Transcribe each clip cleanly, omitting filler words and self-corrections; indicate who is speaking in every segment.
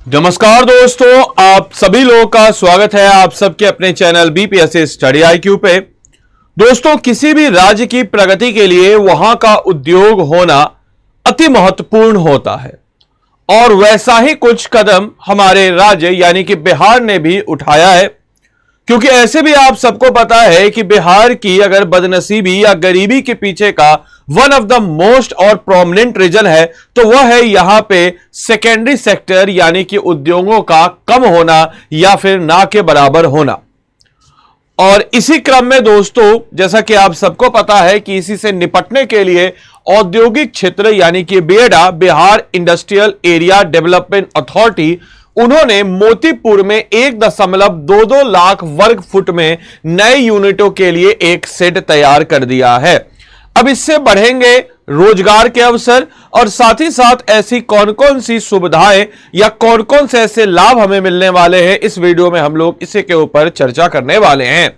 Speaker 1: नमस्कार दोस्तों, आप सभी लोगों का स्वागत है आप सबके अपने चैनल बीपीएससी स्टडी आईक्यू पे। दोस्तों, किसी भी राज्य की प्रगति के लिए वहां का उद्योग होना अति महत्वपूर्ण होता है और वैसा ही कुछ कदम हमारे राज्य यानी कि बिहार ने भी उठाया है। क्योंकि ऐसे भी आप सबको पता है कि बिहार की अगर बदनसीबी या गरीबी के पीछे का वन ऑफ द मोस्ट और प्रोमिनेंट रीजन है तो वह है यहां पे सेकेंडरी सेक्टर यानी कि उद्योगों का कम होना या फिर ना के बराबर होना। और इसी क्रम में दोस्तों, जैसा कि आप सबको पता है कि इसी से निपटने के लिए औद्योगिक क्षेत्र यानी कि BIADA, Bihar industrial area development authority, उन्होंने मोतीपुर में 1.22 लाख वर्ग फुट में नए यूनिटों के लिए एक सेट तैयार कर दिया है। अब इससे बढ़ेंगे रोजगार के अवसर और साथ ही साथ ऐसी कौन कौन सी सुविधाएं या कौन कौन से ऐसे लाभ हमें मिलने वाले हैं, इस वीडियो में हम लोग इसी के ऊपर चर्चा करने वाले हैं।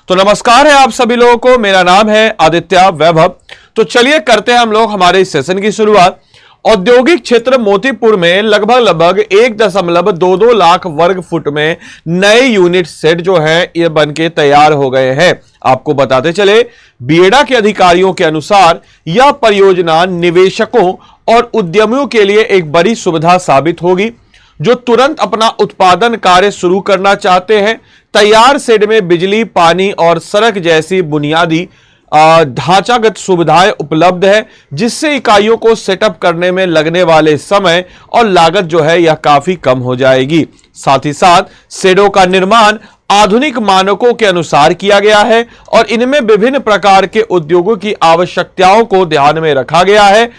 Speaker 1: तो नमस्कार है आप सभी लोगों को, मेरा नाम है आदित्य वैभव। तो चलिए करते हैं हम लोग हमारे इस सेशन की शुरुआत। औद्योगिक क्षेत्र मोतीपुर में लगभग 1.22 लाख वर्ग फुट में नए यूनिट सेट जो है ये बनके तैयार हो गए हैं। आपको बताते चले, बिएडा के अधिकारियों के अनुसार यह परियोजना निवेशकों और उद्यमियों के लिए एक बड़ी सुविधा साबित होगी जो तुरंत अपना उत्पादन कार्य शुरू करना चाहते हैं। तैयार सेट में बिजली, पानी और सड़क जैसी बुनियादी ढांचागत सुविधाएं उपलब्ध है, जिससे इकाइयों को सेटअप करने में लगने वाले समय और लागत जो है यह काफी कम हो जाएगी। साथ ही साथ सेडों का निर्माण आधुनिक मानकों के अनुसार किया गया है और इनमें विभिन्न प्रकार के उद्योगों की आवश्यकताओं को ध्यान में रखा गया है।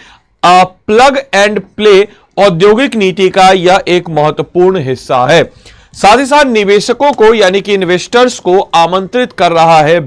Speaker 1: प्लग एंड प्ले औद्योगिक नीति का यह एक महत्वपूर्ण हिस्सा है। साथ ही साथ निवेशकों को यानी कि इन्वेस्टर्स को आमंत्रित कर रहा है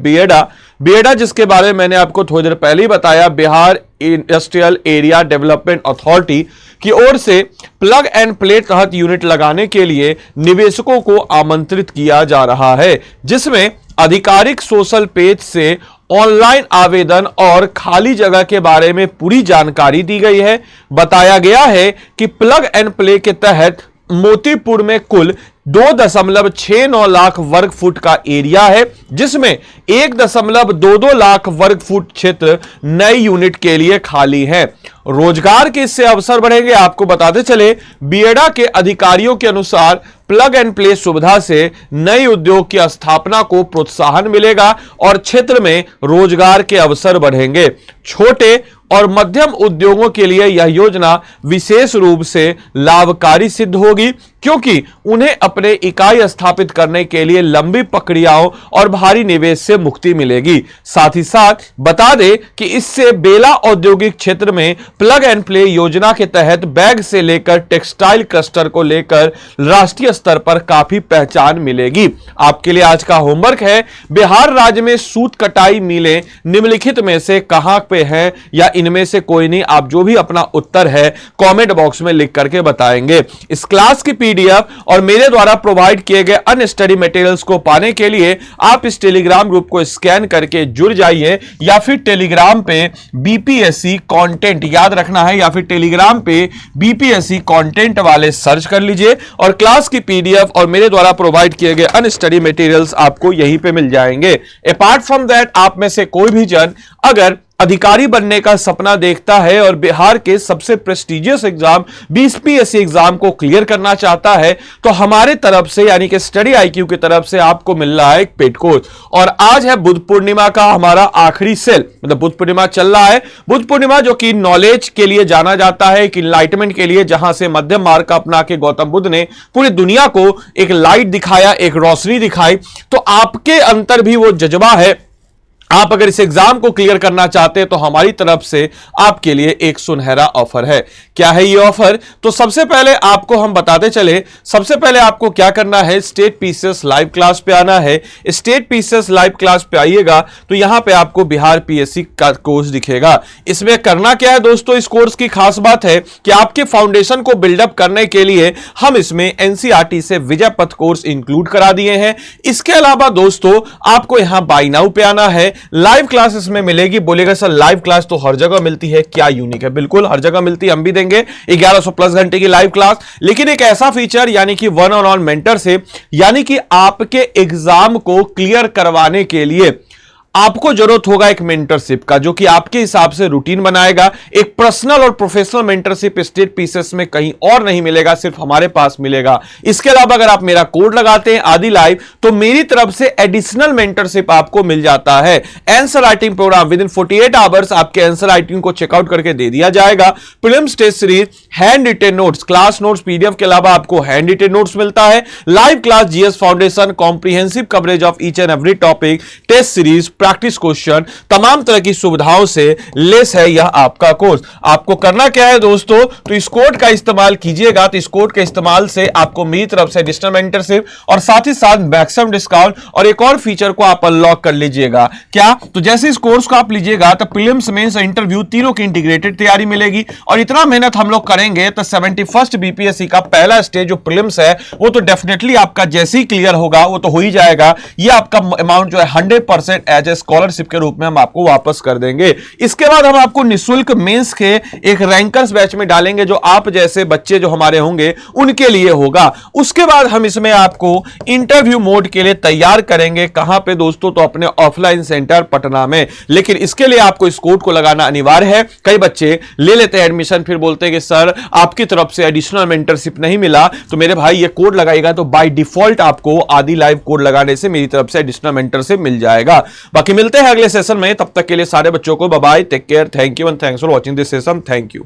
Speaker 1: बिएडा, जिसके बारे में मैंने आपको थोड़ी देर पहले ही बताया। Bihar industrial area development authority की ओर से प्लग एंड प्ले तहत यूनिट लगाने के लिए निवेशकों को आमंत्रित किया जा रहा है, जिसमें आधिकारिक सोशल पेज से ऑनलाइन आवेदन और खाली जगह के बारे में पूरी जानकारी दी गई है। बताया गया है कि प्लग एंड प्ले के तहत मोतीपुर में कुल 2.69 लाख वर्ग फुट का एरिया है, जिसमें 1.22 लाख वर्ग फुट क्षेत्र नए यूनिट के लिए खाली है। रोजगार के इससे अवसर बढ़ेंगे। आपको बताते चले, बिएडा के अधिकारियों के अनुसार प्लग एंड प्ले सुविधा से नए उद्योग की स्थापना को प्रोत्साहन मिलेगा और क्षेत्र में रोजगार के अवसर बढ़ेंगे। छोटे और मध्यम उद्योगों के लिए यह योजना विशेष रूप से लाभकारी सिद्ध होगी, क्योंकि उन्हें अपने इकाई स्थापित करने के लिए लंबी प्रक्रियाओं और भारी निवेश से मुक्ति मिलेगी। साथ ही साथ बता दें कि इससे बेला औद्योगिक क्षेत्र में प्लग एंड प्ले योजना के तहत बैग से लेकर टेक्सटाइल क्लस्टर को लेकर राष्ट्रीय स्तर पर काफी पहचान मिलेगी। आपके लिए आज का होमवर्क है, बिहार राज्य में सूत कटाई मिलें निम्नलिखित में से कहां पे हैं या इनमें से कोई नहीं। आप जो भी अपना उत्तर है कमेंट बॉक्स में लिख करके बताएंगे। इस क्लास की पीडीएफ और मेरे द्वारा प्रोवाइड किए गए अन्य स्टडी मटेरियल्स को पाने के लिए आप इस टेलीग्राम ग्रुप को स्कैन करके जुड़ जाइए या फिर टेलीग्राम पे बीपीएससी कंटेंट, याद रखना है, या फिर टेलीग्राम पे बीपीएससी कंटेंट वाले सर्च कर लीजिए और क्लास की पीडीएफ और मेरे द्वारा प्रोवाइड किए गए अन्य स्टडी मटेरियल्स आपको यहीं पे मिल जाएंगे। अपार्ट फ्रॉम दैट, आप में से कोई भी जन अगर अधिकारी बनने का सपना देखता है और बिहार के सबसे प्रेस्टिजियस एग्जाम बीपीएससी एग्जाम को क्लियर करना चाहता है, तो हमारे तरफ से यानी कि स्टडी आईक्यू की तरफ से आपको मिल रहा है एक पेड कोर्स। और आज है बुद्ध पूर्णिमा का हमारा आखिरी सेल, मतलब बुद्ध पूर्णिमा चल रहा है। बुद्ध पूर्णिमा जो कि नॉलेज के लिए जाना जाता है, कि इनलाइटमेंट के लिए, जहां से मध्यम मार्ग का अपना के गौतम बुद्ध ने पूरी दुनिया को एक लाइट दिखाया, एक रोशनी दिखाई। तो आपके अंतर भी वो जज्बा है। आप अगर इस एग्जाम को क्लियर करना चाहते हैं तो हमारी तरफ से आपके लिए एक सुनहरा ऑफर है। क्या है ये ऑफर? तो सबसे पहले आपको हम बताते चले, सबसे पहले आपको क्या करना है, स्टेट पीसीएस लाइव क्लास पे आना है। स्टेट पीसीएस लाइव क्लास पे आइएगा तो यहां पे आपको बिहार पीएससी का कोर्स दिखेगा। इसमें करना क्या है दोस्तों, इस कोर्स की खास बात है कि आपके फाउंडेशन को बिल्डअप करने के लिए हम इसमें एनसीईआरटी से विजय पथ कोर्स इंक्लूड करा दिए हैं। इसके अलावा दोस्तों आपको यहां बाय नाउ पे आना है। लाइव क्लास इसमें मिलेगी। बोलेगा सर लाइव क्लास तो हर जगह मिलती है, क्या यूनिक है? बिल्कुल हर जगह मिलती है, हम भी देंगे 1100 प्लस घंटे की लाइव क्लास, लेकिन एक ऐसा फीचर यानी कि वन ऑन वन मेंटरशिप, यानी कि आपके एग्जाम को क्लियर करवाने के लिए आपको जरूरत होगा एक मेंटरशिप का, जो कि आपके हिसाब से रूटीन बनाएगा। एक पर्सनल और प्रोफेशनल मेंटरशिप स्टेट पीसेस में कहीं और नहीं मिलेगा, सिर्फ हमारे पास मिलेगा। इसके अलावा अगर आप मेरा कोड लगाते हैं आदि लाइव, तो मेरी तरफ से एडिशनल मेंटरशिप आपको मिल जाता है। आंसर राइटिंग प्रोग्राम विद इन 48 आवर्स आपके आंसर राइटिंग को चेकआउट करके दे दिया जाएगा। Prelims test series, hand written notes, class notes PDF के अलावा आपको हैंड रिटेन नोट्स मिलता है। Live class, GS foundation, comprehensive coverage of each and every topic, test series, practice question, तमाम तरह की सुविधाओं से लेस है यह आपका कोर्स। आपको करना क्या है दोस्तों, तो इस कोड का इस्तेमाल कीजिएगा। तो इस कोड के इस्तेमाल से आपको मेरी तरफ से एडिशनल मेंटरशिप और साथ ही साथ मैक्सिमम डिस्काउंट और एक और फीचर को आप अनलॉक कर लीजिएगा। क्या? तो जैसे इस कोर्स को आप लीजिएगा तो प्रीलिम्स, मेंस, इंटरव्यू तीनों की इंटीग्रेटेड तैयारी मिलेगी। और इतना मेहनत हम लोग करेंगे तो 71st बीपीएससी का पहला स्टेज जो प्रीलिम्स है वो तो डेफिनेटली आपका जैसे ही क्लियर होगा वो तो हो ही जाएगा। ये आपका अमाउंट जो है 100% एज ए स्कॉलरशिप के रूप में हम आपको वापस कर देंगे। इसके बाद हम आपको निःशुल्क मेंस के एक रैंकर्स बैच में डालेंगे, जो आप जैसे बच्चे जो हमारे होंगे उनके लिए होगा। उसके बाद हम इसमें आपको इंटरव्यू मोड के लिए तैयार करेंगे। कहां पे दोस्तों? तो अपने ऑफलाइन सेंटर पटना में। लेकिन इसके लिए आपको इस कोड को लगाना अनिवार्य है। कई बच्चे ले लेते हैं एडमिशन, फिर बोलते हैं कि सर आपकी तरफ से एडिशनल मेंटरशिप नहीं मिला। तो मेरे भाई ये कोड लगाएगा तो बाय डिफॉल्ट आपको आदि लाइव कोड लगाने से मेरी तरफ से एडिशनल मेंटरशिप मिल जाएगा। बाकी मिलते हैं अगले सेशन में, तब तक के लिए सारे बच्चों को bye bye, take care, thank you and thanks for watching this session. Thank you.